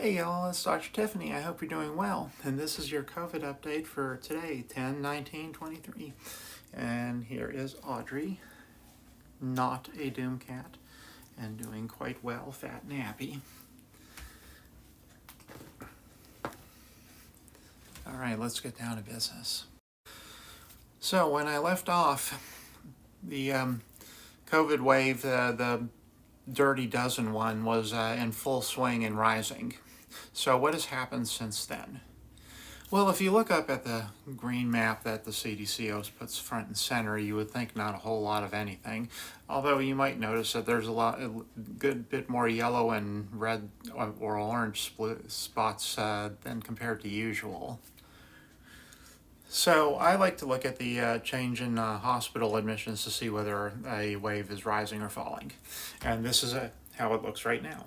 Hey y'all, it's Dr. Tiffany. I hope you're doing well. And this is your COVID update for today, 10/19/23. And here is Audrey, not a doom cat, and doing quite well, fat and happy. All right, let's get down to business. So when I left off, the COVID wave, the Dirty Dozen one, was in full swing and rising. So what has happened since then? Well, if you look up at the green map that the CDC puts front and center, you would think not a whole lot of anything. Although you might notice that there's a good bit more yellow and red or orange spots than compared to usual. So I like to look at the change in hospital admissions to see whether a wave is rising or falling. And this is how it looks right now.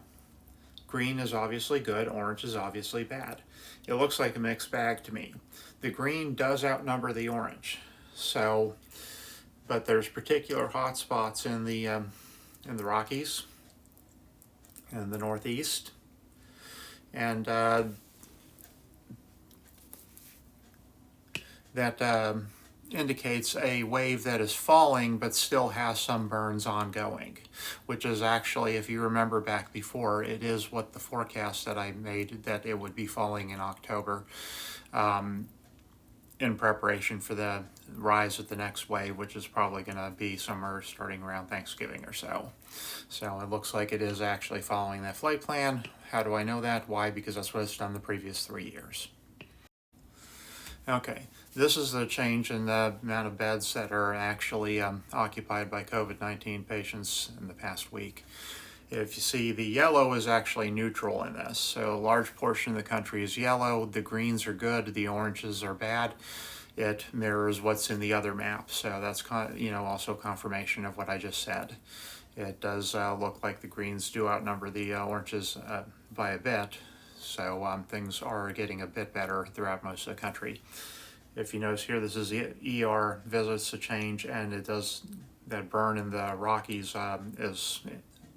Green is obviously good, orange is obviously bad. It looks like a mixed bag to me. The green does outnumber the orange, but there's particular hot spots in the Rockies and the Northeast, and that indicates a wave that is falling but still has some burns ongoing, which is actually, if you remember back before, it is what the forecast that I made, that it would be falling in October in preparation for the rise of the next wave, which is probably going to be somewhere starting around Thanksgiving or so. So it looks like it is actually following that flight plan. How do I know that? Why? Because that's what it's done the previous 3 years. Okay, this is the change in the amount of beds that are actually occupied by COVID-19 patients in the past week. If you see, the yellow is actually neutral in this. So a large portion of the country is yellow, the greens are good, the oranges are bad. It mirrors what's in the other map. So that's also confirmation of what I just said. It does look like the greens do outnumber the oranges by a bit. So things are getting a bit better throughout most of the country. If you notice here, this is the ER visits to change, and it does, that burn in the Rockies is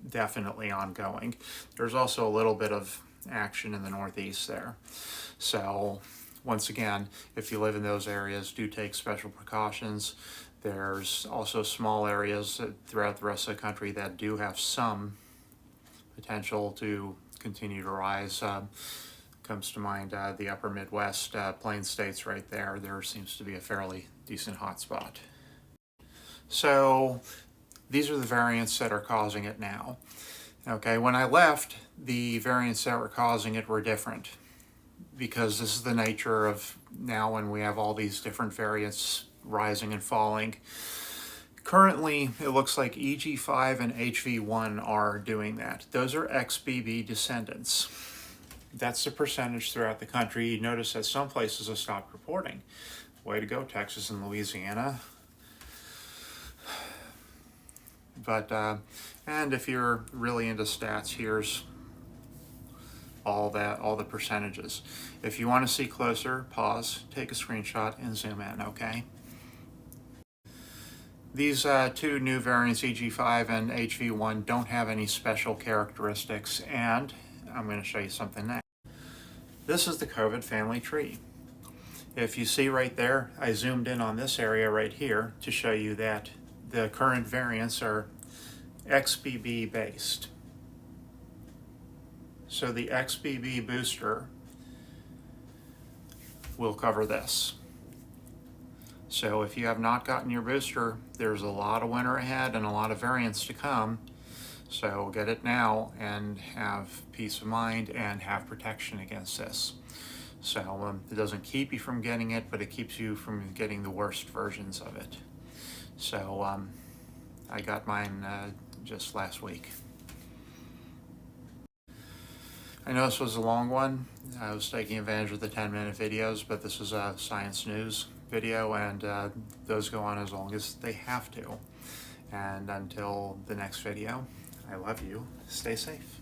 definitely ongoing. There's also a little bit of action in the Northeast there. So once again, if you live in those areas, do take special precautions. There's also small areas throughout the rest of the country that do have some potential to continue to rise. Comes to mind the upper Midwest, Plains states right there. There seems to be a fairly decent hotspot. So these are the variants that are causing it now. Okay, when I left, the variants that were causing it were different, because this is the nature of now when we have all these different variants rising and falling. Currently, it looks like EG5 and HV1 are doing that. Those are XBB descendants. That's the percentage throughout the country. You notice that some places have stopped reporting. Way to go, Texas and Louisiana. But, and if you're really into stats, here's all the percentages. If you want to see closer, pause, take a screenshot, and zoom in, okay? These two new variants, EG5 and HV1, don't have any special characteristics, and I'm going to show you something next. This is the COVID family tree. If you see right there, I zoomed in on this area right here to show you that the current variants are XBB based. So the XBB booster will cover this. So if you have not gotten your booster, there's a lot of winter ahead and a lot of variants to come. So get it now and have peace of mind and have protection against this. So it doesn't keep you from getting it, but it keeps you from getting the worst versions of it. So I got mine just last week. I know this was a long one. I was taking advantage of the 10-minute videos, but this is a science news video, and those go on as long as they have to. And until the next video, I love you. Stay safe.